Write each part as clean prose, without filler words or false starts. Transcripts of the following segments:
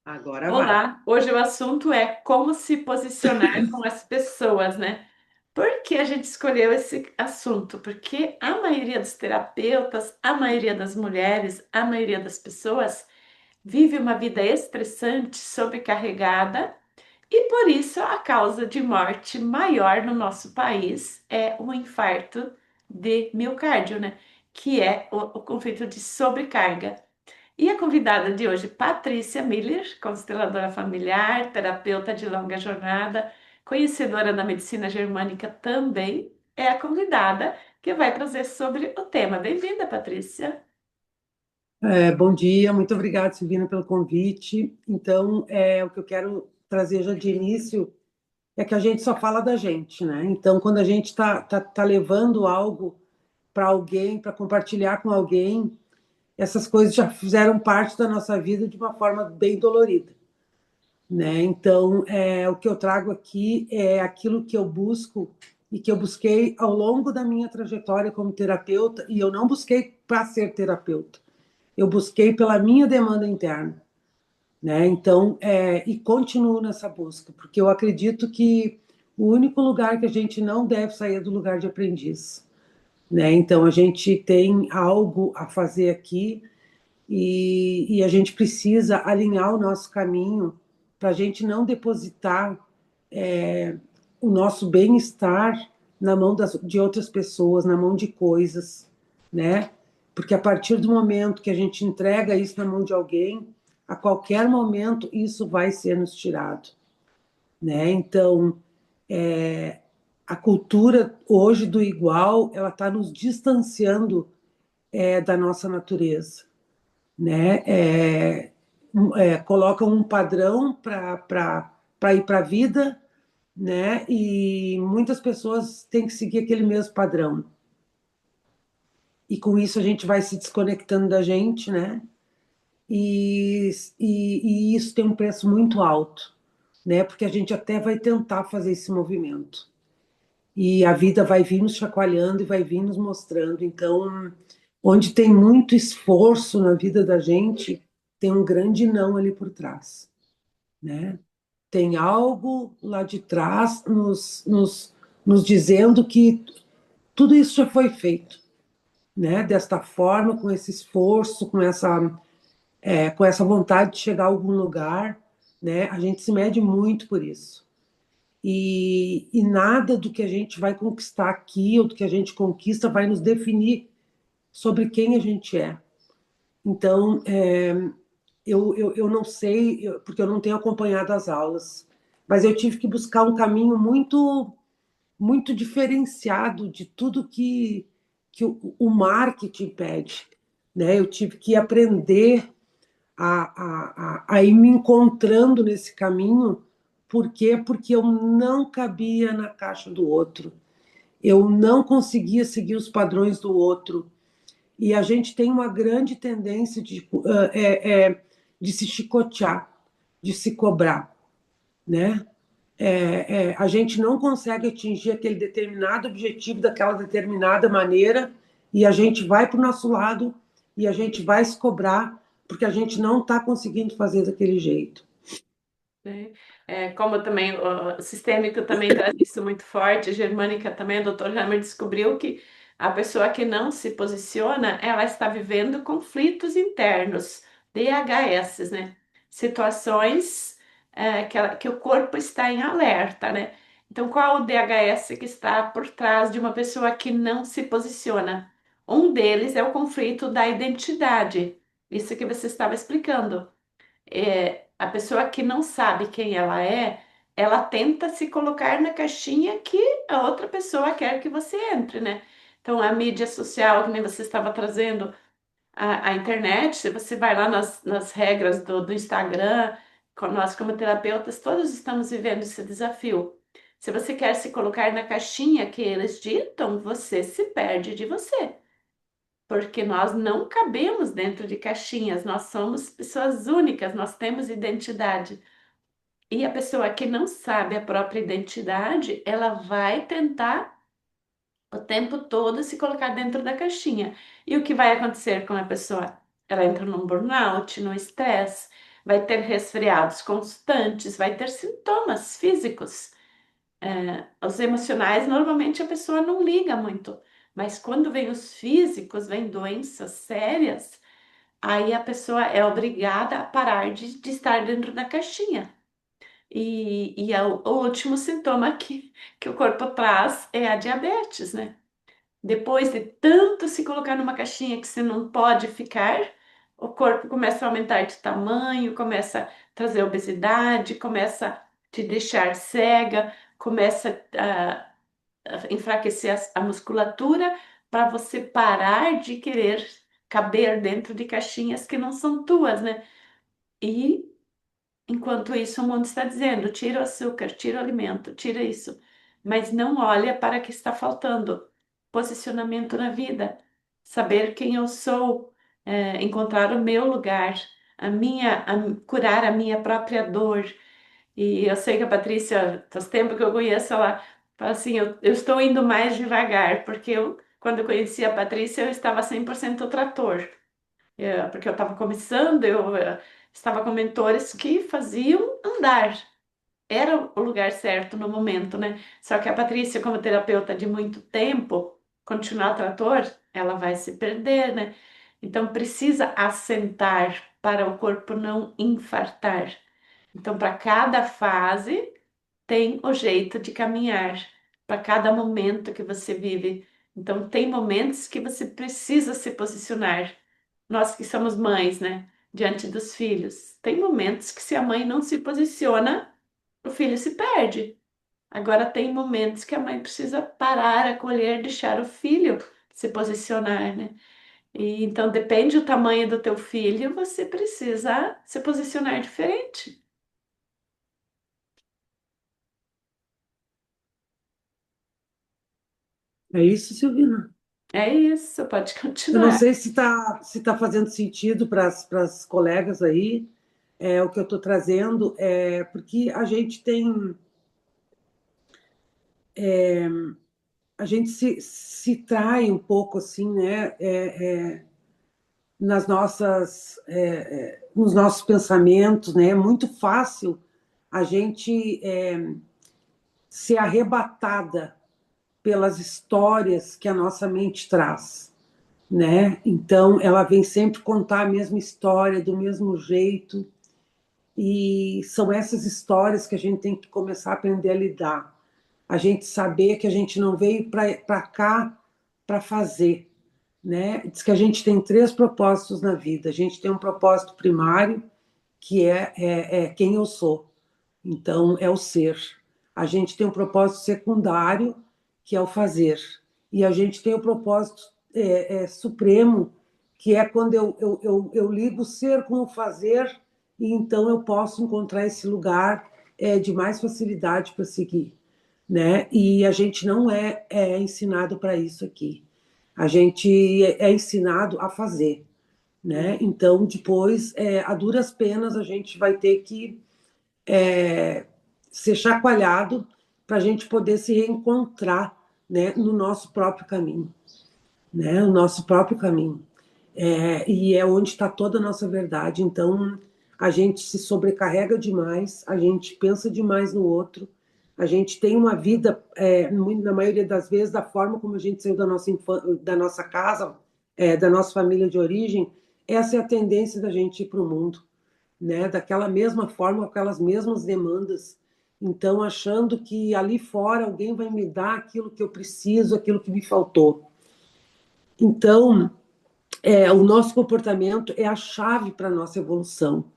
Agora vai. Olá, hoje o assunto é como se posicionar com as pessoas, né? Por que a gente escolheu esse assunto? Porque a maioria dos terapeutas, a maioria das mulheres, a maioria das pessoas vive uma vida estressante, sobrecarregada, e por isso a causa de morte maior no nosso país é o infarto de miocárdio, né? Que é o conflito de sobrecarga. E a convidada de hoje, Patrícia Miller, consteladora familiar, terapeuta de longa jornada, conhecedora da medicina germânica também, é a convidada que vai trazer sobre o tema. Bem-vinda, Patrícia. Bom dia, muito obrigada, Silvina, pelo convite. Então, o que eu quero trazer já de início é que a gente só fala da gente, né? Então, quando a gente tá levando algo para alguém, para compartilhar com alguém, essas coisas já fizeram parte da nossa vida de uma forma bem dolorida, né? Então, o que eu trago aqui é aquilo que eu busco e que eu busquei ao longo da minha trajetória como terapeuta, e eu não busquei para ser terapeuta. Eu busquei pela minha demanda interna, né? Então, e continuo nessa busca, porque eu acredito que o único lugar que a gente não deve sair é do lugar de aprendiz, né? Então, a gente tem algo a fazer aqui e a gente precisa alinhar o nosso caminho para a gente não depositar o nosso bem-estar na mão de outras pessoas, na mão de coisas, né? Porque a partir do momento que a gente entrega isso na mão de alguém, a qualquer momento isso vai ser nos tirado, né? Então, a cultura hoje do igual, ela está nos distanciando da nossa natureza, né? Colocam um padrão para ir para a vida, né? E muitas pessoas têm que seguir aquele mesmo padrão. E com isso a gente vai se desconectando da gente, né? E isso tem um preço muito alto, né? Porque a gente até vai tentar fazer esse movimento. E a vida vai vir nos chacoalhando e vai vir nos mostrando. Então, onde tem muito esforço na vida da gente, tem um grande não ali por trás, né? Tem algo lá de trás nos dizendo que tudo isso já foi feito, né? Desta forma, com esse esforço, com essa vontade de chegar a algum lugar, né? A gente se mede muito por isso. E nada do que a gente vai conquistar aqui ou do que a gente conquista vai nos definir sobre quem a gente é. Então, eu não sei, porque eu não tenho acompanhado as aulas, mas eu tive que buscar um caminho muito diferenciado de tudo que o marketing pede, né? Eu tive que aprender a ir me encontrando nesse caminho. Por quê? Porque eu não cabia na caixa do outro. Eu não conseguia seguir os padrões do outro. E a gente tem uma grande tendência de se chicotear, de se cobrar, né? A gente não consegue atingir aquele determinado objetivo daquela determinada maneira e a gente vai para o nosso lado e a gente vai se cobrar porque a gente não está conseguindo fazer daquele jeito. Né? Como também o sistêmico também traz isso muito forte, a germânica também, o Dr. Hammer descobriu que a pessoa que não se posiciona, ela está vivendo conflitos internos, DHS, né? Situações que o corpo está em alerta, né? Então, qual o DHS que está por trás de uma pessoa que não se posiciona? Um deles é o conflito da identidade, isso que você estava explicando. A pessoa que não sabe quem ela tenta se colocar na caixinha que a outra pessoa quer que você entre, né? Então, a mídia social, que nem você estava trazendo, a internet, se você vai lá nas regras do Instagram, nós como terapeutas, todos estamos vivendo esse desafio. Se você quer se colocar na caixinha que eles ditam, você se perde de você. Porque nós não cabemos dentro de caixinhas, nós somos pessoas únicas, nós temos identidade. E a pessoa que não sabe a própria identidade, ela vai tentar o tempo todo se colocar dentro da caixinha. E o que vai acontecer com a pessoa? Ela entra num burnout, no estresse, vai ter resfriados constantes, vai ter sintomas físicos. Os emocionais, normalmente a pessoa não liga muito, mas quando vem os físicos, vem doenças sérias, aí a pessoa é obrigada a parar de estar dentro da caixinha. E é o último sintoma que o corpo traz é a diabetes, né? Depois de tanto se colocar numa caixinha que você não pode ficar, o corpo começa a aumentar de tamanho, começa a trazer obesidade, começa a te deixar cega, começa a enfraquecer a musculatura para você parar de querer caber dentro de caixinhas que não são tuas, né? E enquanto isso, o mundo está dizendo: tira o açúcar, tira o alimento, tira isso. Mas não olha para o que está faltando. Posicionamento na vida, saber quem eu sou, encontrar o meu lugar, curar a minha própria dor. E eu sei que a Patrícia, faz tempo que eu conheço ela, fala assim: eu estou indo mais devagar, porque quando eu conheci a Patrícia, eu estava 100% trator. Porque eu estava começando, eu estava com mentores que faziam andar. Era o lugar certo no momento, né? Só que a Patrícia, como terapeuta de muito tempo, continuar trator, ela vai se perder, né? Então precisa assentar para o corpo não infartar. Então, para cada fase, tem o jeito de caminhar, para cada momento que você vive. Então, tem momentos que você precisa se posicionar. Nós que somos mães, né? Diante dos filhos. Tem momentos que se a mãe não se posiciona, o filho se perde. Agora tem momentos que a mãe precisa parar, acolher, deixar o filho se posicionar, né? E então depende do tamanho do teu filho, você precisa se posicionar diferente. É isso, Silvina. É isso, pode Eu não continuar. sei se tá fazendo sentido para as colegas aí, o que eu estou trazendo, porque a gente se trai um pouco assim, né? Nos nossos pensamentos, né? É muito fácil a gente ser arrebatada pelas histórias que a nossa mente traz, né? Então, ela vem sempre contar a mesma história do mesmo jeito, e são essas histórias que a gente tem que começar a aprender a lidar. A gente saber que a gente não veio para cá para fazer, né? Diz que a gente tem três propósitos na vida. A gente tem um propósito primário, que é quem eu sou. Então, é o ser. A gente tem um propósito secundário, que é o fazer. E a gente tem o propósito supremo, que é quando eu ligo o ser com o fazer, e então eu posso encontrar esse lugar de mais facilidade para seguir, né? E a gente não é ensinado para isso aqui. A gente é ensinado a fazer, né? Então, depois, a duras penas, a gente vai ter que ser chacoalhado para a gente poder se reencontrar, né, no nosso próprio caminho, né? O nosso próprio caminho. E é onde está toda a nossa verdade. Então, a gente se sobrecarrega demais, a gente pensa demais no outro, a gente tem uma vida, na maioria das vezes, da forma como a gente saiu da nossa casa, da nossa família de origem, essa é a tendência da gente ir para o mundo, né? Daquela mesma forma, com aquelas mesmas demandas. Então, achando que ali fora alguém vai me dar aquilo que eu preciso, aquilo que me faltou. Então, o nosso comportamento é a chave para a nossa evolução.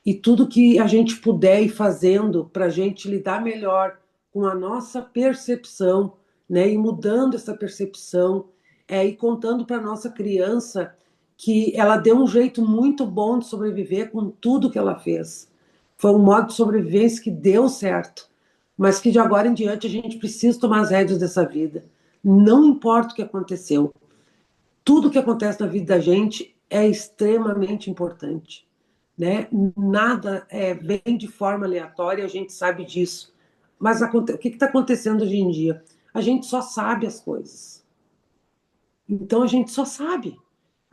E tudo que a gente puder ir fazendo para a gente lidar melhor com a nossa percepção, né, e mudando essa percepção, e contando para a nossa criança que ela deu um jeito muito bom de sobreviver com tudo que ela fez. Foi um modo de sobrevivência que deu certo, mas que de agora em diante a gente precisa tomar as rédeas dessa vida. Não importa o que aconteceu, tudo que acontece na vida da gente é extremamente importante, né? Nada vem de forma aleatória, a gente sabe disso. Mas o que está acontecendo hoje em dia? A gente só sabe as coisas. Então a gente só sabe.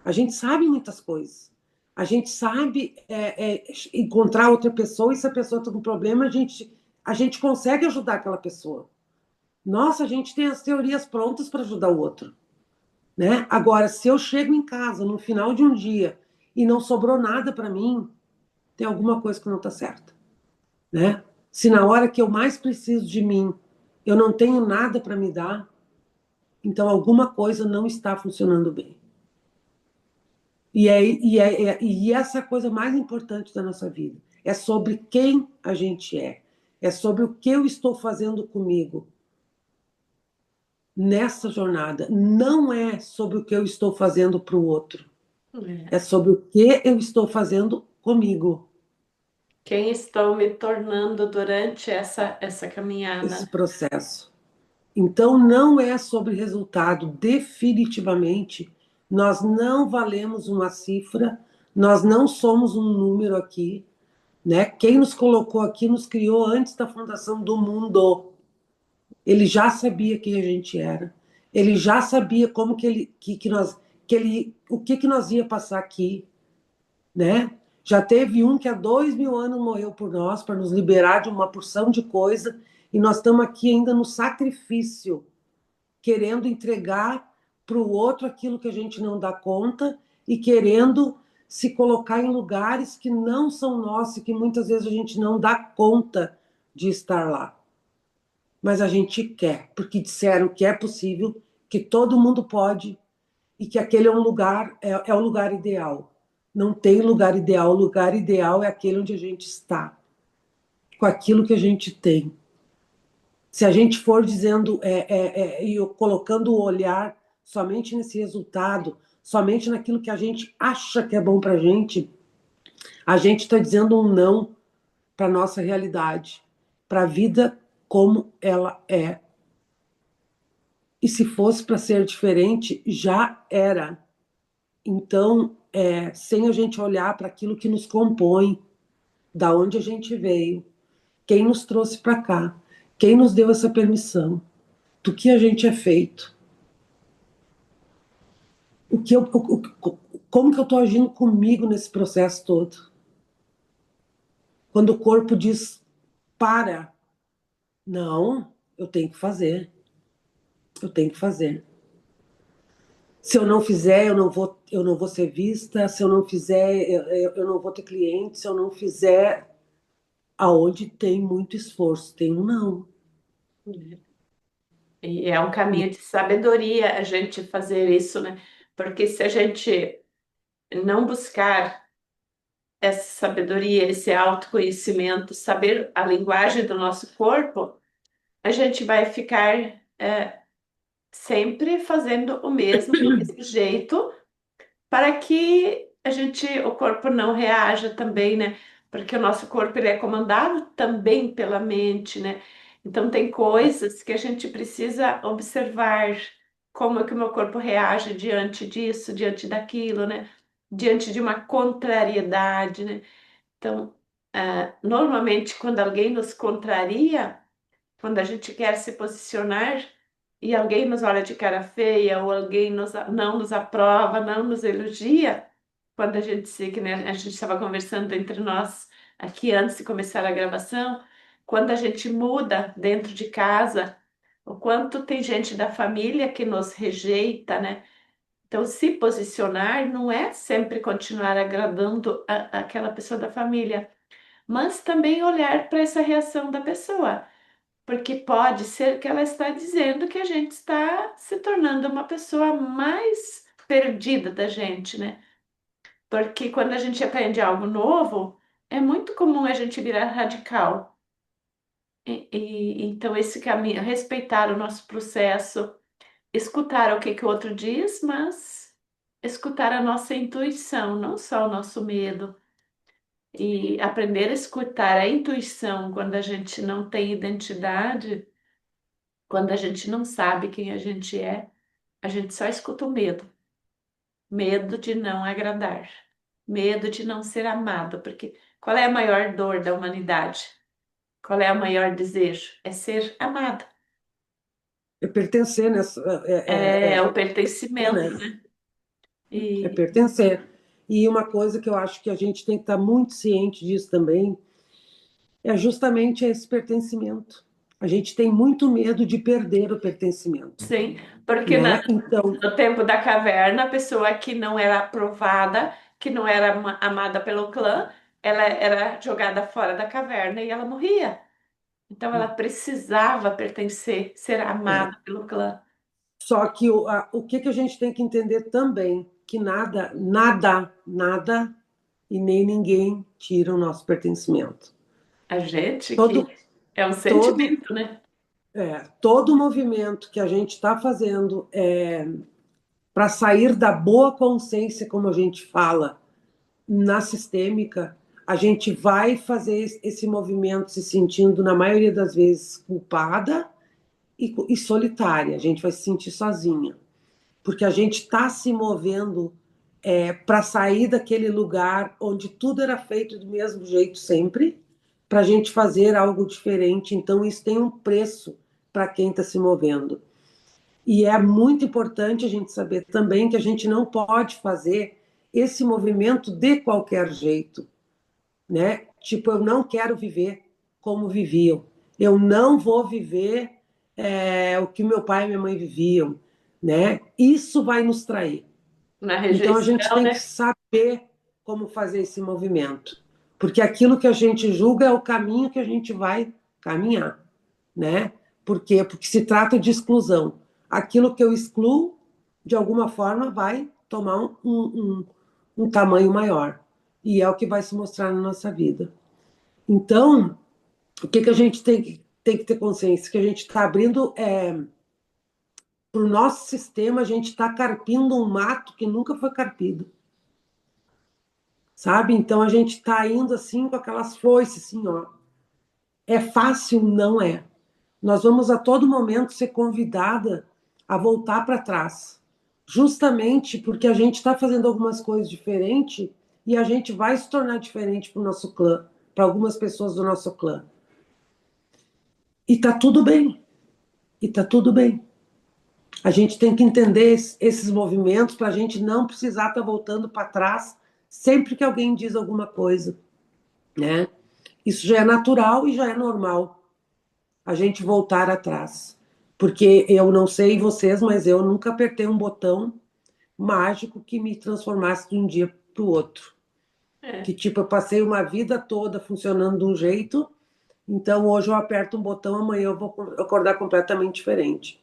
A gente sabe muitas coisas. A gente sabe encontrar outra pessoa e se a pessoa está com problema, a gente consegue ajudar aquela pessoa. Nossa, a gente tem as teorias prontas para ajudar o outro, né? Agora, se eu chego em casa no final de um dia e não sobrou nada para mim, tem alguma coisa que não está certa, né? Se na hora que eu mais preciso de mim, eu não tenho nada para me dar, então alguma coisa não está funcionando bem. E essa é a coisa mais importante da nossa vida. É sobre quem a gente é. É sobre o que eu estou fazendo comigo nessa jornada. Não é sobre o que eu estou fazendo para o outro. É. É sobre o que eu estou fazendo comigo, Quem estou me tornando durante essa esse caminhada. processo. Então, não é sobre resultado. Definitivamente, nós não valemos uma cifra, nós não somos um número aqui, né? Quem nos colocou aqui nos criou antes da fundação do mundo. Ele já sabia quem a gente era. Ele já sabia como que nós, que ele, o que nós ia passar aqui, né? Já teve um que há 2.000 anos morreu por nós para nos liberar de uma porção de coisa e nós estamos aqui ainda no sacrifício, querendo entregar para o outro aquilo que a gente não dá conta e querendo se colocar em lugares que não são nossos e que muitas vezes a gente não dá conta de estar lá. Mas a gente quer, porque disseram que é possível, que todo mundo pode e que aquele é um lugar, é o lugar ideal. Não tem lugar ideal, o lugar ideal é aquele onde a gente está, com aquilo que a gente tem. Se a gente for dizendo e colocando o olhar somente nesse resultado, somente naquilo que a gente acha que é bom para a gente está dizendo um não para a nossa realidade, para a vida como ela é. E se fosse para ser diferente, já era. Então, sem a gente olhar para aquilo que nos compõe, da onde a gente veio, quem nos trouxe para cá, quem nos deu essa permissão, do que a gente é feito, o que eu, como que eu estou agindo comigo nesse processo todo. Quando o corpo diz para, não, eu tenho que fazer, eu tenho que fazer. Se eu não fizer, eu não vou ser vista. Se eu não fizer, eu não vou ter cliente. Se eu não fizer, aonde tem muito esforço, tem um não. E é um caminho de sabedoria a gente fazer isso, né? Porque se a gente não buscar essa sabedoria, esse autoconhecimento, saber a linguagem do nosso corpo, a gente vai ficar sempre fazendo o mesmo, do mesmo jeito, para que o corpo não reaja também, né? Porque o nosso corpo ele é comandado também pela mente, né? Então tem coisas que a gente precisa observar, como é que o meu corpo reage diante disso, diante daquilo, né? Diante de uma contrariedade, né? Então, normalmente quando alguém nos contraria, quando a gente quer se posicionar e alguém nos olha de cara feia ou alguém não nos aprova, não nos elogia, quando a gente se, que né, a gente estava conversando entre nós aqui antes de começar a gravação, quando a gente muda dentro de casa, o quanto tem gente da família que nos rejeita, né? Então, se posicionar não é sempre continuar agradando aquela pessoa da família, mas também olhar para essa reação da pessoa. Porque pode ser que ela está dizendo que a gente está se tornando uma pessoa mais perdida da gente, né? Porque quando a gente aprende algo novo, é muito comum a gente virar radical. Então, esse caminho, respeitar o nosso processo, escutar o que que o outro diz, mas escutar a nossa intuição, não só o nosso medo. E aprender a escutar a intuição quando a gente não tem identidade. Quando a gente não sabe quem a gente só escuta o medo. Medo de não agradar. Medo de não ser amado. Porque qual é a maior dor da humanidade? Qual é o maior desejo? É ser amado. É pertencer nessa, É o né? pertencimento, né? É E pertencer. E uma coisa que eu acho que a gente tem que estar muito ciente disso também é justamente esse pertencimento. A gente tem muito medo de perder o pertencimento, Sim, porque né? Então, no tempo da caverna, a pessoa que não era aprovada, que não era amada pelo clã, ela era jogada fora da caverna e ela morria. Então ela precisava pertencer, ser amada é. pelo clã. Só que o que que a gente tem que entender também, que nada, nada, nada e nem ninguém tira o nosso pertencimento. A gente que Todo, é um todo, sentimento, né? todo movimento que a gente está fazendo para sair da boa consciência, como a gente fala, na sistêmica, a gente vai fazer esse movimento se sentindo, na maioria das vezes, culpada e solitária. A gente vai se sentir sozinha, porque a gente está se movendo para sair daquele lugar onde tudo era feito do mesmo jeito sempre, para a gente fazer algo diferente. Então, isso tem um preço para quem está se movendo. E é muito importante a gente saber também que a gente não pode fazer esse movimento de qualquer jeito, né? Tipo, eu não quero viver como viviam. Eu não vou viver o que meu pai e minha mãe viviam, né? Isso vai nos trair. Na Então a gente rejeição, tem que né? saber como fazer esse movimento, porque aquilo que a gente julga é o caminho que a gente vai caminhar, né? Por quê? Porque se trata de exclusão. Aquilo que eu excluo, de alguma forma, vai tomar um tamanho maior. E é o que vai se mostrar na nossa vida. Então, o que, que a gente tem que ter consciência? Que a gente está abrindo para o nosso sistema, a gente está carpindo um mato que nunca foi carpido. Sabe? Então a gente está indo assim com aquelas foices, assim, ó. É fácil? Não é. Nós vamos a todo momento ser convidada a voltar para trás, justamente porque a gente está fazendo algumas coisas diferentes e a gente vai se tornar diferente para o nosso clã, para algumas pessoas do nosso clã. E tá tudo bem. E tá tudo bem. A gente tem que entender esses movimentos para a gente não precisar estar voltando para trás sempre que alguém diz alguma coisa, né? Isso já é natural e já é normal a gente voltar atrás. Porque eu não sei vocês, mas eu nunca apertei um botão mágico que me transformasse de um dia para o outro. Que É. tipo, eu passei uma vida toda funcionando de um jeito, então hoje eu aperto um botão, amanhã eu vou acordar completamente diferente.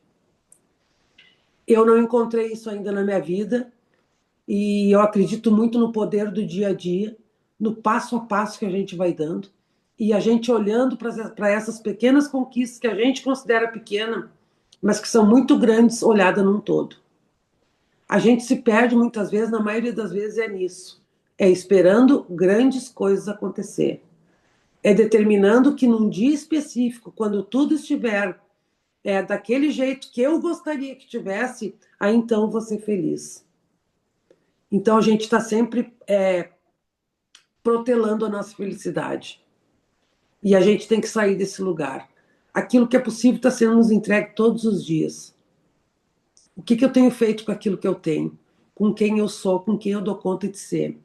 Eu não encontrei isso ainda na minha vida e eu acredito muito no poder do dia a dia, no passo a passo que a gente vai dando. E a gente olhando para essas pequenas conquistas que a gente considera pequena, mas que são muito grandes, olhada num todo. A gente se perde muitas vezes, na maioria das vezes é nisso. É esperando grandes coisas acontecer. É determinando que num dia específico, quando tudo estiver daquele jeito que eu gostaria que tivesse, aí então vou ser feliz. Então a gente está sempre protelando a nossa felicidade. E a gente tem que sair desse lugar. Aquilo que é possível está sendo nos entregue todos os dias. O que, que eu tenho feito com aquilo que eu tenho? Com quem eu sou, com quem eu dou conta de ser?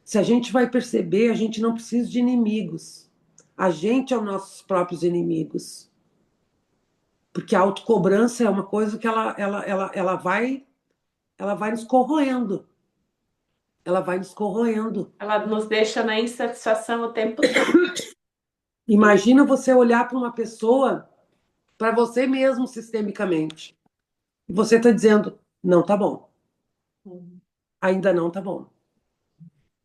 Se a gente vai perceber, a gente não precisa de inimigos. A gente é os nossos próprios inimigos. Porque a autocobrança é uma coisa que ela vai nos corroendo. Ela vai nos corroendo. Ela nos deixa na insatisfação o tempo todo. Imagina você olhar para uma pessoa, para você mesmo sistemicamente. E você está dizendo, não tá bom, ainda não tá bom,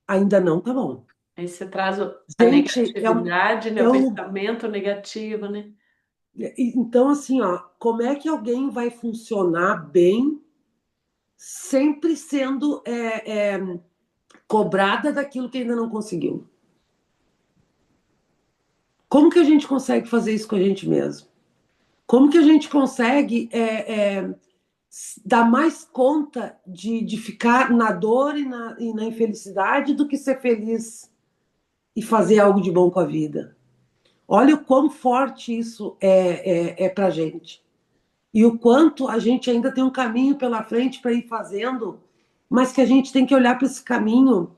ainda não tá bom. Aí você traz a Gente, negatividade, né? O é um, pensamento negativo, né? então assim, ó, como é que alguém vai funcionar bem sempre sendo cobrada daquilo que ainda não conseguiu? Como que a gente consegue fazer isso com a gente mesmo? Como que a gente consegue dar mais conta de ficar na dor e na infelicidade do que ser feliz e fazer algo de bom com a vida? Olha o quão forte isso é para a gente. E o quanto a gente ainda tem um caminho pela frente para ir fazendo, mas que a gente tem que olhar para esse caminho,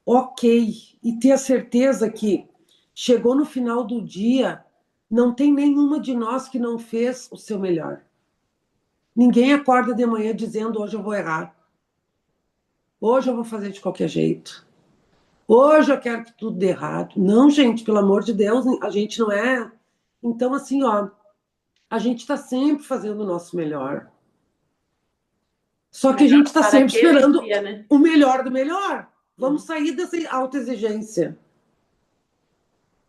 ok, e ter a certeza que chegou no final do dia, não tem nenhuma de nós que não fez o seu melhor. Ninguém acorda de manhã dizendo hoje eu vou errar, hoje eu vou fazer de qualquer jeito, hoje eu quero que tudo dê errado. Não, gente, pelo amor de Deus, a gente não é. Então, assim, ó, a gente está sempre fazendo o nosso melhor. Só que a gente Melhor está para sempre aquele esperando dia, né? o melhor do melhor. Vamos Uhum. sair dessa autoexigência,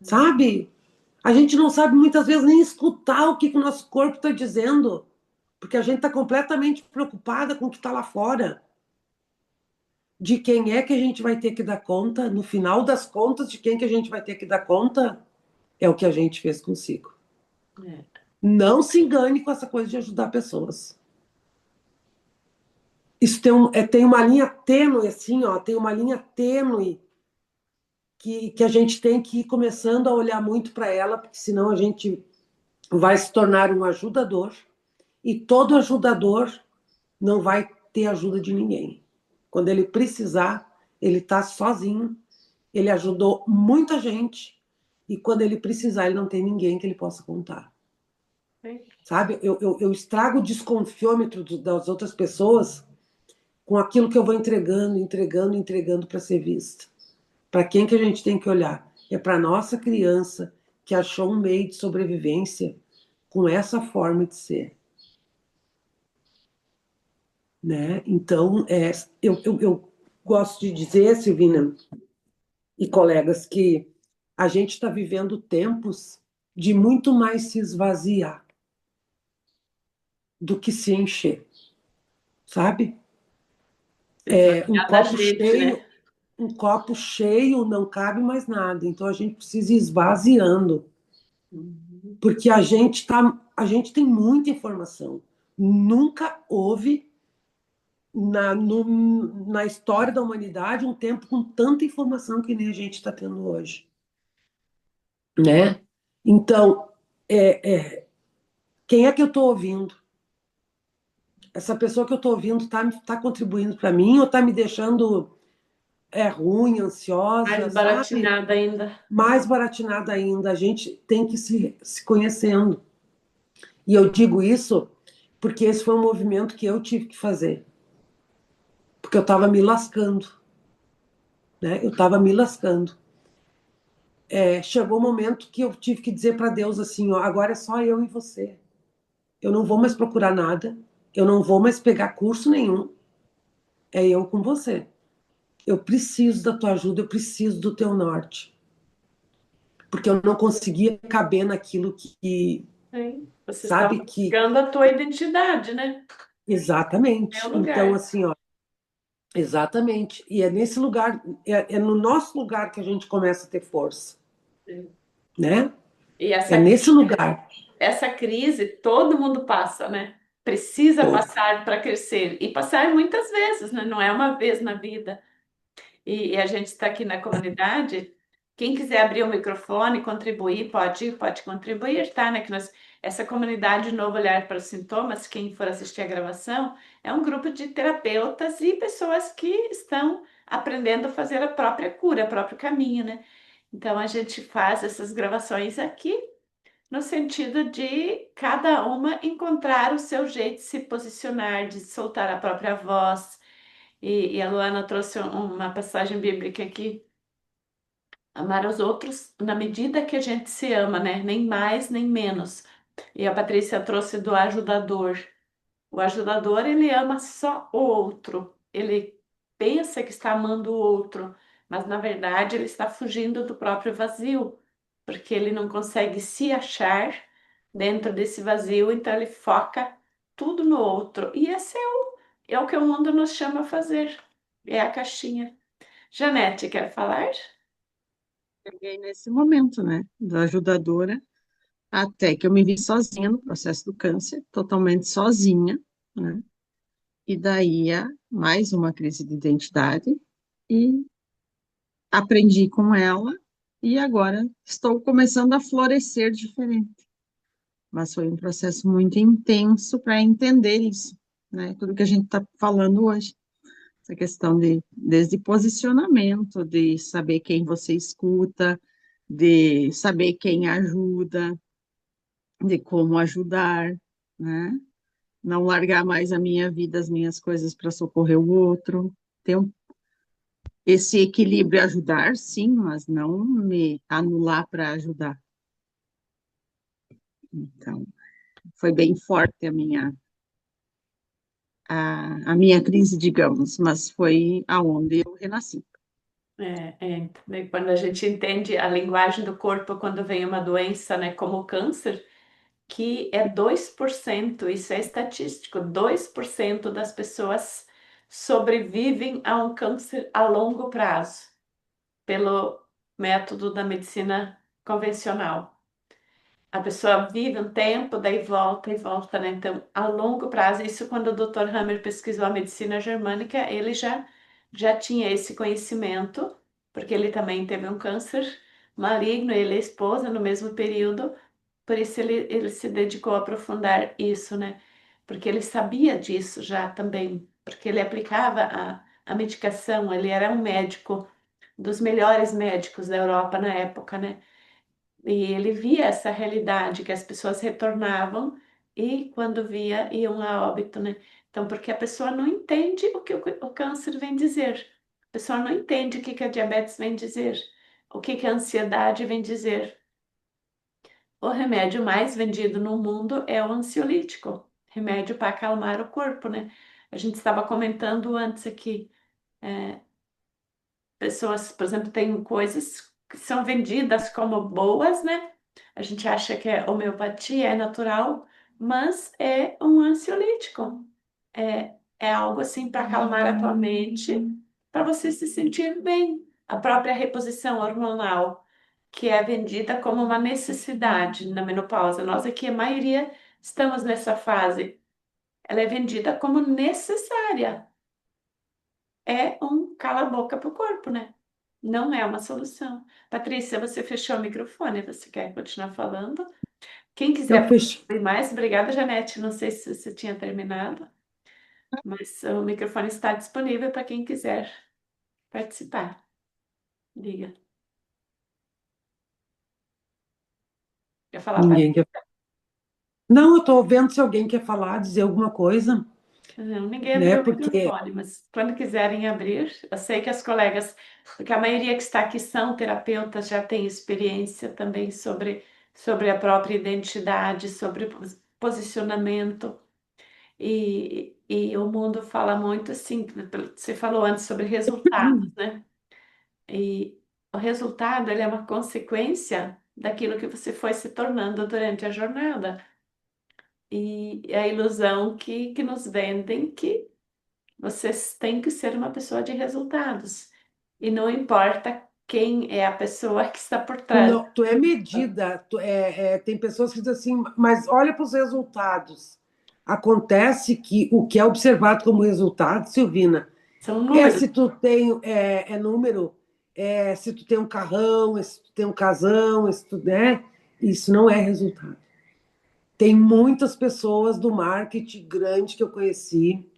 sabe? A gente não sabe muitas vezes nem escutar o que o nosso corpo está dizendo, porque a gente está completamente preocupada com o que está lá fora. De quem é que a gente vai ter que dar conta, no final das contas, de quem que a gente vai ter que dar conta, é o que a gente fez consigo. É. Não se engane com essa coisa de ajudar pessoas. Isso tem uma linha tênue, assim, ó, tem uma linha tênue que a gente tem que ir começando a olhar muito para ela, porque senão a gente vai se tornar um ajudador e todo ajudador não vai ter ajuda de ninguém. Quando ele precisar, ele está sozinho, ele ajudou muita gente e quando ele precisar, ele não tem ninguém que ele possa contar. Sim. Sabe? Eu estrago o desconfiômetro das outras pessoas com aquilo que eu vou entregando, entregando, entregando para ser vista. Para quem que a gente tem que olhar? É para nossa criança que achou um meio de sobrevivência com essa forma de ser, né? Então, eu gosto de dizer, Silvina e colegas, que a gente está vivendo tempos de muito mais se esvaziar do que se encher, sabe? Um Esvaziar da copo gente, né? cheio, um copo cheio não cabe mais nada. Então a gente precisa ir esvaziando, Uhum. porque a gente tem muita informação. Nunca houve na história da humanidade um tempo com tanta informação que nem a gente está tendo hoje, né? Então, quem é que eu estou ouvindo? Essa pessoa que eu estou ouvindo está contribuindo para mim ou está me deixando ruim, Mais ansiosa, sabe? baratinada ainda. Mais baratinada ainda. A gente tem que se conhecendo. E eu digo isso porque esse foi um movimento que eu tive que fazer. Porque eu estava me lascando, né? Eu estava me lascando. Chegou o um momento que eu tive que dizer para Deus assim, ó, agora é só eu e você. Eu não vou mais procurar nada, eu não vou mais pegar curso nenhum, é eu com você. Eu preciso da tua ajuda, eu preciso do teu norte. Porque eu não conseguia caber naquilo Sim. Você está sabe, que buscando a tua identidade, né? exatamente. Meu Então, lugar. assim, ó, exatamente. E é nesse lugar, é no nosso lugar que a gente começa a ter força, Sim. né? E É nesse lugar. essa crise todo mundo passa, né? Precisa passar para crescer. E passar muitas vezes, né? Não é uma vez na vida. E a gente está aqui na comunidade. Quem quiser abrir o microfone, contribuir, pode contribuir, tá? Né? Essa comunidade Novo Olhar para os Sintomas, quem for assistir a gravação, é um grupo de terapeutas e pessoas que estão aprendendo a fazer a própria cura, o próprio caminho, né? Então a gente faz essas gravações aqui no sentido de cada uma encontrar o seu jeito de se posicionar, de soltar a própria voz. E a Luana trouxe uma passagem bíblica aqui: amar os outros na medida que a gente se ama, né? Nem mais, nem menos. E a Patrícia trouxe do ajudador. O ajudador, ele ama só o outro. Ele pensa que está amando o outro, mas na verdade ele está fugindo do próprio vazio, porque ele não consegue se achar dentro desse vazio, então ele foca tudo no outro. E esse é o que o mundo nos chama a fazer. É a caixinha. Janete, quer falar? Cheguei nesse momento, né, da ajudadora, até que eu me vi sozinha no processo do câncer, totalmente sozinha, né, e daí mais uma crise de identidade, e aprendi com ela, e agora estou começando a florescer diferente. Mas foi um processo muito intenso para entender isso, né, tudo que a gente está falando hoje. Essa questão desde posicionamento, de saber quem você escuta, de saber quem ajuda, de como ajudar, né? Não largar mais a minha vida, as minhas coisas para socorrer o outro. Ter esse equilíbrio, ajudar, sim, mas não me anular para ajudar. Então, foi bem forte a minha crise, digamos, mas foi aonde eu renasci. Né, quando a gente entende a linguagem do corpo quando vem uma doença, né, como o câncer, que é 2%, isso é estatístico, 2% das pessoas sobrevivem a um câncer a longo prazo, pelo método da medicina convencional. A pessoa vive um tempo, daí volta e volta, né? Então, a longo prazo, isso quando o Dr. Hammer pesquisou a medicina germânica, ele já tinha esse conhecimento, porque ele também teve um câncer maligno, ele e a esposa no mesmo período, por isso ele se dedicou a aprofundar isso, né? Porque ele sabia disso já também, porque ele aplicava a medicação, ele era um médico, dos melhores médicos da Europa na época, né? E ele via essa realidade que as pessoas retornavam e quando via iam a óbito, né? Então, porque a pessoa não entende o que o câncer vem dizer. A pessoa não entende o que a diabetes vem dizer, o que a ansiedade vem dizer. O remédio mais vendido no mundo é o ansiolítico, remédio para acalmar o corpo, né? A gente estava comentando antes aqui, pessoas, por exemplo, têm coisas que são vendidas como boas, né? A gente acha que é homeopatia, é natural, mas é um ansiolítico. É algo assim para acalmar a tua mente, para você se sentir bem. A própria reposição hormonal, que é vendida como uma necessidade na menopausa. Nós aqui, a maioria, estamos nessa fase. Ela é vendida como necessária. É um cala-boca para o corpo, né? Não é uma solução. Patrícia, você fechou o microfone, você quer continuar falando? Quem Eu quiser fechei. falar mais, obrigada, Janete. Não sei se você tinha terminado, mas o microfone está disponível para quem quiser participar. Diga. Quer falar, Ninguém quer. Não, eu estou vendo se alguém quer falar, dizer alguma coisa, Não, ninguém né? abriu o Porque microfone, mas quando quiserem abrir, eu sei que as colegas, porque a maioria que está aqui são terapeutas, já tem experiência também sobre a própria identidade, sobre posicionamento, e o mundo fala muito assim, você falou antes sobre resultados, né? E o resultado, ele é uma consequência daquilo que você foi se tornando durante a jornada. E a ilusão que nos vendem que vocês têm que ser uma pessoa de resultados. E não importa quem é a pessoa que está por tu, trás. não, tu é medida, tem pessoas que dizem assim, mas olha para os resultados. Acontece que o que é observado como resultado, Silvina, São é números. se tu tem número, se tu tem um carrão, se tu tem um casão, se tu, né? Isso não é resultado. Tem muitas pessoas do marketing grande que eu conheci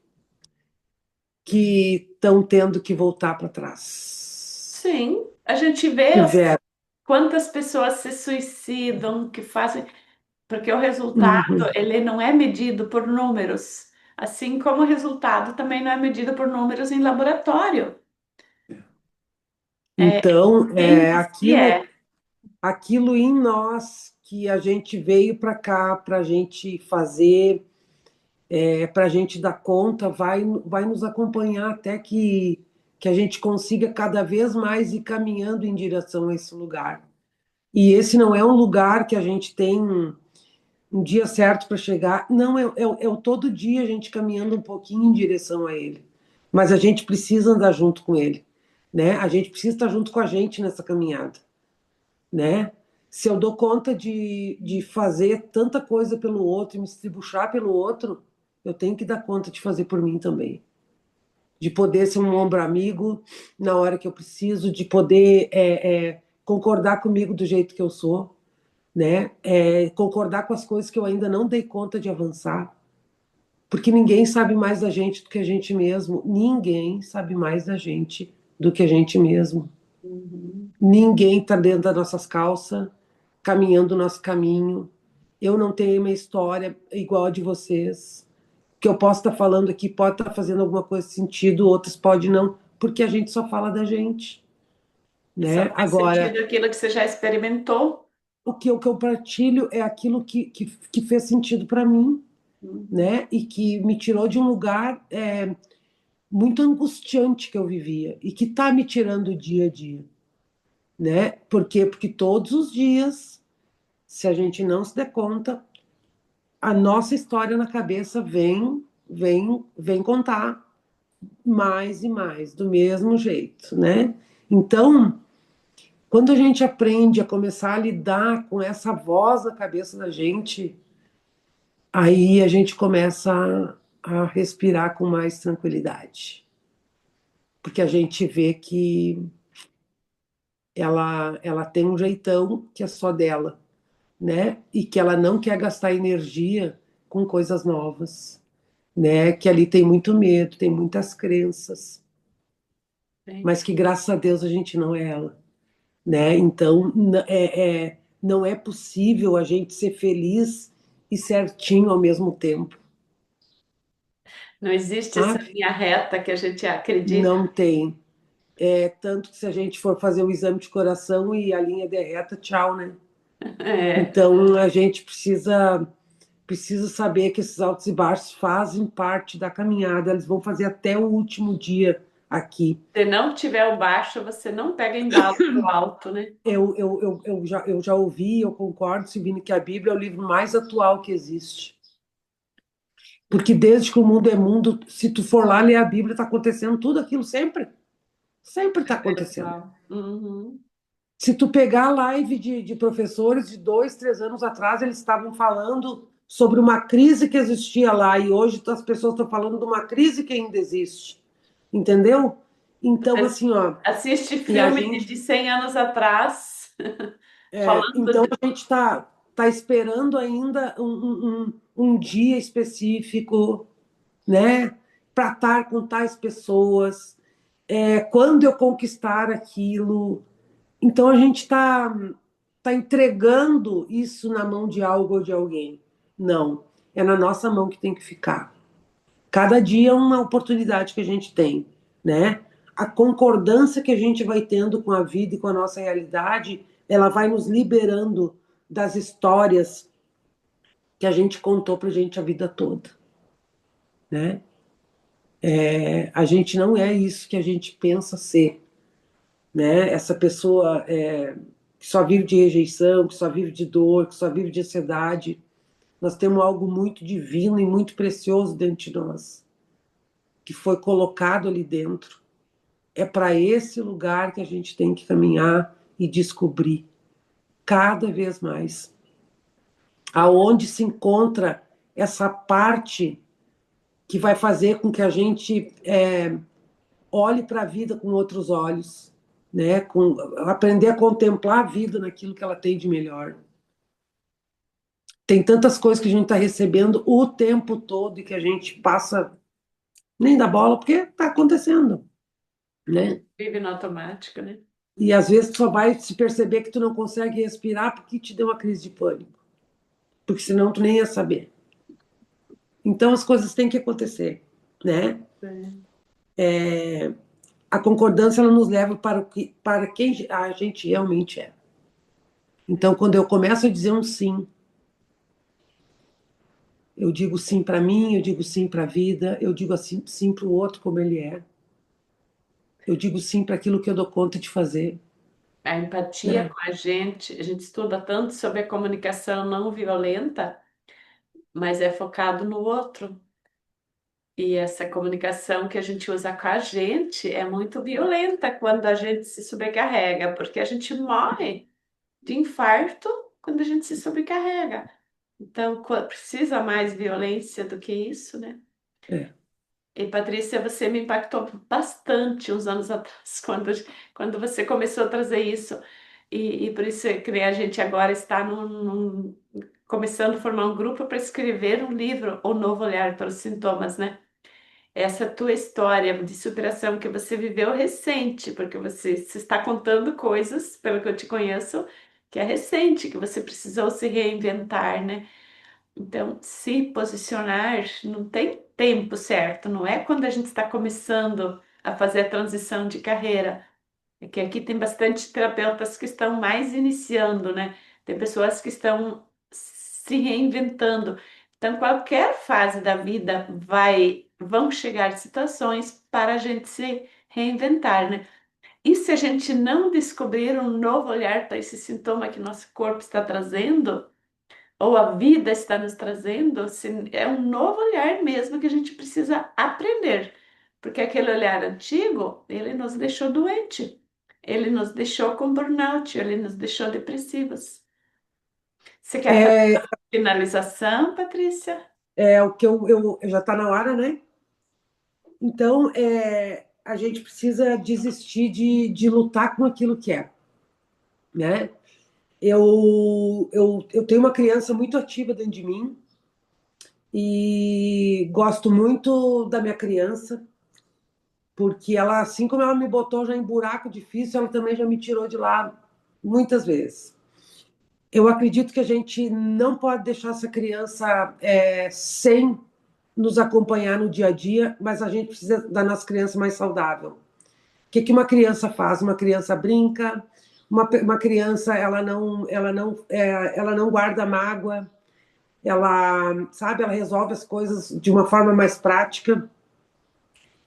que estão tendo que voltar para trás. Sim, a gente vê Tiveram. quantas pessoas se suicidam, que fazem, porque o resultado, Uhum. ele não é medido por números, assim como o resultado também não é medido por números em laboratório. É Então, quem você aquilo, é. aquilo em nós que a gente veio para cá para a gente fazer, para a gente dar conta, vai nos acompanhar até que a gente consiga cada vez mais ir caminhando em direção a esse lugar. E esse não é um lugar que a gente tem um dia certo para chegar, não, é o todo dia a gente caminhando um pouquinho em direção a ele. Mas a gente precisa andar junto com ele, né? A gente precisa estar junto com a gente nessa caminhada, né? Se eu dou conta de fazer tanta coisa pelo outro e me estribuchar pelo outro, eu tenho que dar conta de fazer por mim também. De poder ser um ombro amigo na hora que eu preciso, de poder concordar comigo do jeito que eu sou, né? Concordar com as coisas que eu ainda não dei conta de avançar, Porque ninguém sabe mais da gente do que a gente mesmo. Ninguém sabe mais da gente do que a gente mesmo. Uhum. Ninguém está dentro das nossas calças, caminhando o nosso caminho. Eu não tenho uma história igual a de vocês. O que eu posso estar falando aqui pode estar fazendo alguma coisa de sentido, outras pode não, porque a gente só fala da gente, Só né? faz Agora, sentido aquilo que você já experimentou. o que eu partilho é aquilo que fez sentido para mim, Uhum. né? E que me tirou de um lugar muito angustiante que eu vivia e que está me tirando dia a dia, né? Por quê? Porque todos os dias, se a gente não se der conta, a nossa história na cabeça vem contar mais e mais, do mesmo jeito, né? Então, quando a gente aprende a começar a lidar com essa voz na cabeça da gente, aí a gente começa a respirar com mais tranquilidade. Porque a gente vê que ela tem um jeitão que é só dela, né? E que ela não quer gastar energia com coisas novas, né? Que ali tem muito medo, tem muitas crenças, Sim. mas que graças a Deus a gente não é ela, né? Então não é possível a gente ser feliz e certinho ao mesmo tempo, Não existe essa sabe? linha reta que a gente acredita. Não tem. É tanto que se a gente for fazer o exame de coração e a linha der reta, tchau, né? É. Então a gente precisa saber que esses altos e baixos fazem parte da caminhada, eles vão fazer até o último dia aqui. Se não tiver o baixo, você não pega embalo pro alto, né? Eu já ouvi, eu concordo, Silvino, que a Bíblia é o livro mais atual que existe. Porque desde que o mundo é mundo, se tu for lá ler a Bíblia, está acontecendo tudo aquilo sempre. Sempre está acontecendo. Uhum. Se tu pegar a live de professores de 2, 3 anos atrás, eles estavam falando sobre uma crise que existia lá, e hoje as pessoas estão falando de uma crise que ainda existe. Entendeu? Então, Você assim, ó, assiste e a filme de gente 100 anos atrás, falando então de... a gente tá esperando ainda um dia específico, né, para estar com tais pessoas, quando eu conquistar aquilo. Então a gente tá entregando isso na mão de algo ou de alguém. Não, é na nossa mão que tem que ficar. Cada dia é uma oportunidade que a gente tem, né? A concordância que a gente vai tendo com a vida e com a nossa realidade, ela vai nos liberando das histórias que a gente contou pra gente a vida toda, né? A gente não é isso que a gente pensa ser, né? Essa pessoa que só vive de rejeição, que só vive de dor, que só vive de ansiedade. Nós temos algo muito divino e muito precioso dentro de nós, que foi colocado ali dentro. É para esse lugar que a gente tem que caminhar e descobrir cada vez mais aonde se encontra essa parte que vai fazer com que a gente olhe para a vida com outros olhos, né? Aprender a contemplar a vida naquilo que ela tem de melhor. Tem tantas coisas que a gente está recebendo o tempo todo e que a gente passa nem da bola porque está acontecendo, né? Vive no automático, né? E às vezes tu só vai se perceber que tu não consegue respirar porque te deu uma crise de pânico, porque senão tu nem ia saber. Então as coisas têm que acontecer, né? É. A concordância ela nos leva para quem a gente realmente é. Então quando eu começo a dizer um sim, eu digo sim para mim, eu digo sim para a vida, eu digo assim, sim para o outro como ele é, eu digo sim para aquilo que eu dou conta de fazer, A empatia né? com a gente estuda tanto sobre a comunicação não violenta, mas é focado no outro. E essa comunicação que a gente usa com a gente é muito violenta quando a gente se sobrecarrega, porque a gente morre de infarto quando a gente se sobrecarrega. Então, precisa mais violência do que isso, né? É, E Patrícia, você me impactou bastante uns anos atrás, quando você começou a trazer isso. E por isso que a gente agora está começando a formar um grupo para escrever um livro, O Novo Olhar para os Sintomas, né? Essa tua história de superação que você viveu recente, porque você se está contando coisas, pelo que eu te conheço, que é recente, que você precisou se reinventar, né? Então, se posicionar não tem tempo certo, não é quando a gente está começando a fazer a transição de carreira. É que aqui tem bastante terapeutas que estão mais iniciando, né? Tem pessoas que estão se reinventando. Então, qualquer fase da vida vão chegar situações para a gente se reinventar, né? E se a gente não descobrir um novo olhar para esse sintoma que nosso corpo está trazendo, ou a vida está nos trazendo, é um novo olhar mesmo que a gente precisa aprender, porque aquele olhar antigo, ele nos deixou doente, ele nos deixou com burnout, ele nos deixou depressivos. Você quer fazer É, uma finalização, Patrícia? é o que já está na hora, né? Então, a gente precisa desistir de lutar com aquilo que é, né? Eu tenho uma criança muito ativa dentro de mim e gosto muito da minha criança, porque ela, assim como ela me botou já em buraco difícil, ela também já me tirou de lá muitas vezes. Eu acredito que a gente não pode deixar essa criança sem nos acompanhar no dia a dia, mas a gente precisa da nossa criança mais saudável. O que uma criança faz? Uma criança brinca, uma criança ela não guarda mágoa, ela sabe, ela resolve as coisas de uma forma mais prática.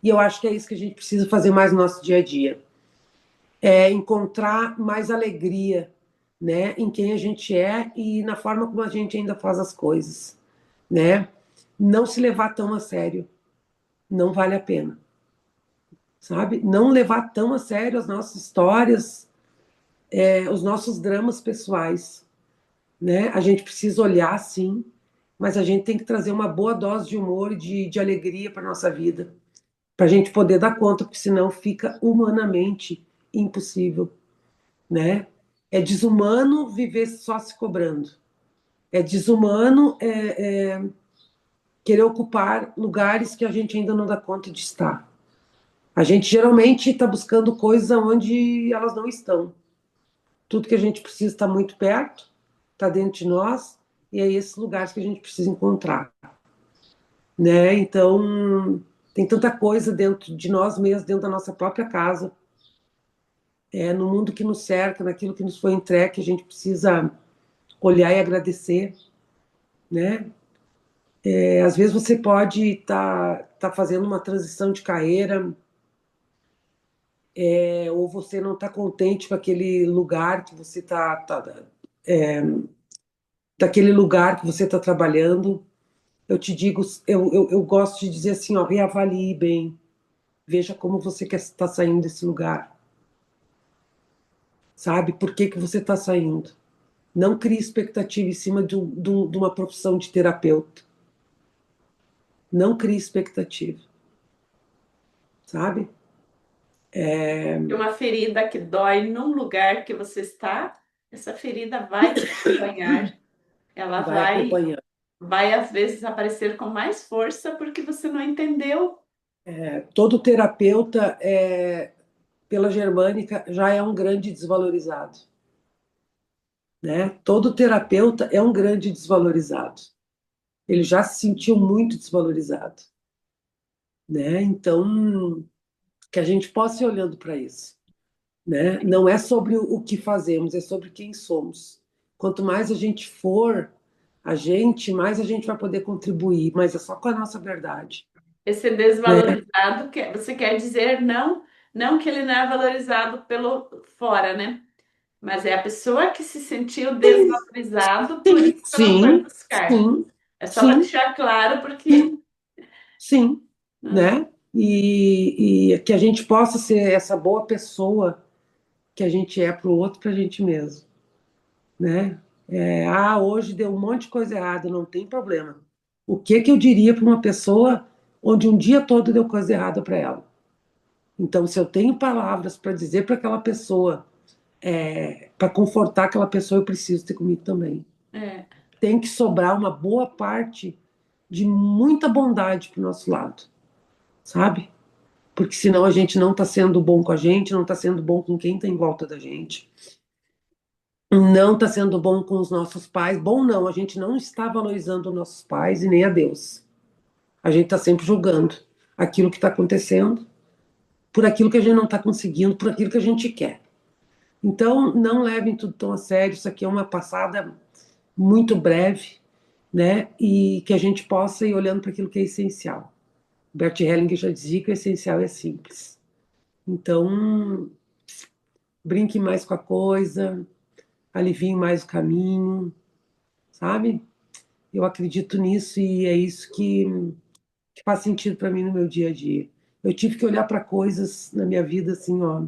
E eu acho que é isso que a gente precisa fazer mais no nosso dia a dia, é encontrar mais alegria, né, em quem a gente é e na forma como a gente ainda faz as coisas, né? Não se levar tão a sério, não vale a pena, sabe? Não levar tão a sério as nossas histórias, os nossos dramas pessoais, né? A gente precisa olhar, sim, mas a gente tem que trazer uma boa dose de humor e de alegria para nossa vida, para a gente poder dar conta, porque senão fica humanamente impossível, né? É desumano viver só se cobrando. É desumano querer ocupar lugares que a gente ainda não dá conta de estar. A gente geralmente está buscando coisas onde elas não estão. Tudo que a gente precisa está muito perto, está dentro de nós, e é esses lugares que a gente precisa encontrar, né? Então, tem tanta coisa dentro de nós mesmos, dentro da nossa própria casa, no mundo que nos cerca, naquilo que nos foi entregue, que a gente precisa olhar e agradecer, né? Às vezes você pode tá fazendo uma transição de carreira, ou você não está contente com aquele lugar que você daquele lugar que você está trabalhando. Eu te digo, eu gosto de dizer assim, ó, reavalie bem, veja como você quer estar saindo desse lugar, sabe? Por que você está saindo? Não crie expectativa em cima de uma profissão de terapeuta. Não crie expectativa, sabe? E uma ferida que dói num lugar que você está, essa ferida vai te acompanhar, ela Vai acompanhando. vai às vezes aparecer com mais força porque você não entendeu. Todo terapeuta, pela Germânica, já é um grande desvalorizado, né? Todo terapeuta é um grande desvalorizado. Ele já se sentiu muito desvalorizado, né? Então, que a gente possa ir olhando para isso, né? Não é sobre o que fazemos, é sobre quem somos. Quanto mais a gente for mais a gente vai poder contribuir, mas é só com a nossa verdade, Esse né? desvalorizado, você quer dizer não que ele não é valorizado pelo fora, né? Mas é a pessoa que se sentiu desvalorizado, por isso que ela foi Sim, buscar. sim, É só para sim, deixar claro, porque. sim, sim, né? E que a gente possa ser essa boa pessoa que a gente é para o outro, para a gente mesmo, né? Hoje deu um monte de coisa errada, não tem problema. O que eu diria para uma pessoa onde um dia todo deu coisa errada para ela? Então, se eu tenho palavras para dizer para aquela pessoa, para confortar aquela pessoa, eu preciso ter comigo também. É. tem que sobrar uma boa parte de muita bondade para o nosso lado, sabe? Porque senão a gente não está sendo bom com a gente, não está sendo bom com quem está em volta da gente, não está sendo bom com os nossos pais. Bom, não, a gente não está valorizando os nossos pais e nem a Deus. A gente está sempre julgando aquilo que está acontecendo por aquilo que a gente não está conseguindo, por aquilo que a gente quer. Então, não levem tudo tão a sério. Isso aqui é uma passada muito breve, né? E que a gente possa ir olhando para aquilo que é essencial. Bert Hellinger já dizia que o essencial é simples. Então, brinque mais com a coisa, alivie mais o caminho, sabe? Eu acredito nisso e é isso que faz sentido para mim no meu dia a dia. Eu tive que olhar para coisas na minha vida assim, ó,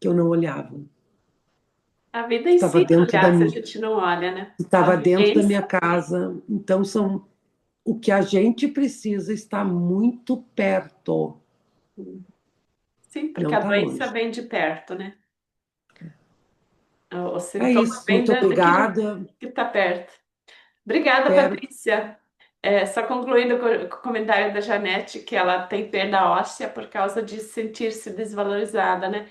que eu não olhava. A vida Estava ensina a dentro da olhar se a minha, gente não olha, né? A estava dentro da vivência. minha casa. Então são o que a gente precisa está muito perto, Sim, porque não a está doença longe. vem de perto, né? O É sintoma isso. vem Muito daquilo obrigada. que está perto. Obrigada, Espero. Patrícia. Só concluindo com o comentário da Janete, que ela tem perda óssea por causa de sentir-se desvalorizada, né?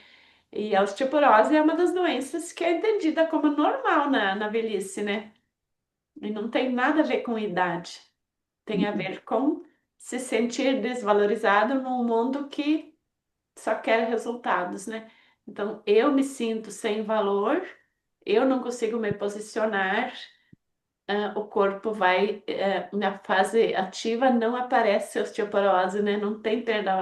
E a osteoporose é uma das doenças que é entendida como normal na velhice, né? E não tem nada a ver com idade. Tem a ver com se sentir desvalorizado num mundo que só quer resultados, né? Então, eu me sinto sem valor, eu não consigo me posicionar, o corpo vai, na fase ativa não aparece osteoporose, né? Não tem perda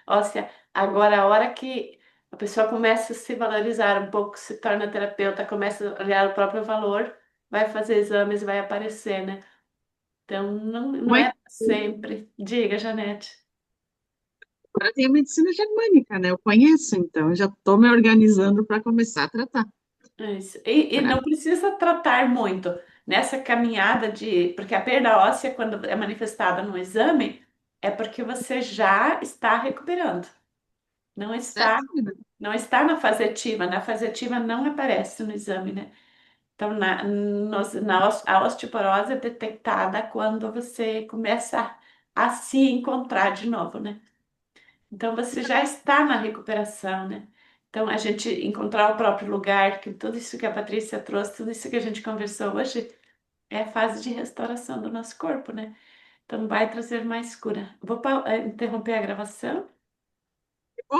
óssea. Agora, a hora que a pessoa começa a se valorizar um pouco, se torna terapeuta, começa a olhar o próprio valor, vai fazer exames, vai aparecer, né? Então, não Como é é que sempre. Diga, Janete. agora tem a medicina germânica, né? Eu conheço, então, eu já estou me organizando para começar a tratar. É isso. E Pra- não precisa tratar muito nessa caminhada de. Porque a perda óssea, quando é manifestada no exame, é porque você já está recuperando. Não está, Certo, Lina? não está na fase ativa. Na fase ativa não aparece no exame, né? Então, a osteoporose é detectada quando você começa a se encontrar de novo, né? Então você já está na recuperação, né? Então a gente encontrar o próprio lugar, que tudo isso que a Patrícia trouxe, tudo isso que a gente conversou hoje, é a fase de restauração do nosso corpo, né? Então vai trazer mais cura. Vou interromper a gravação.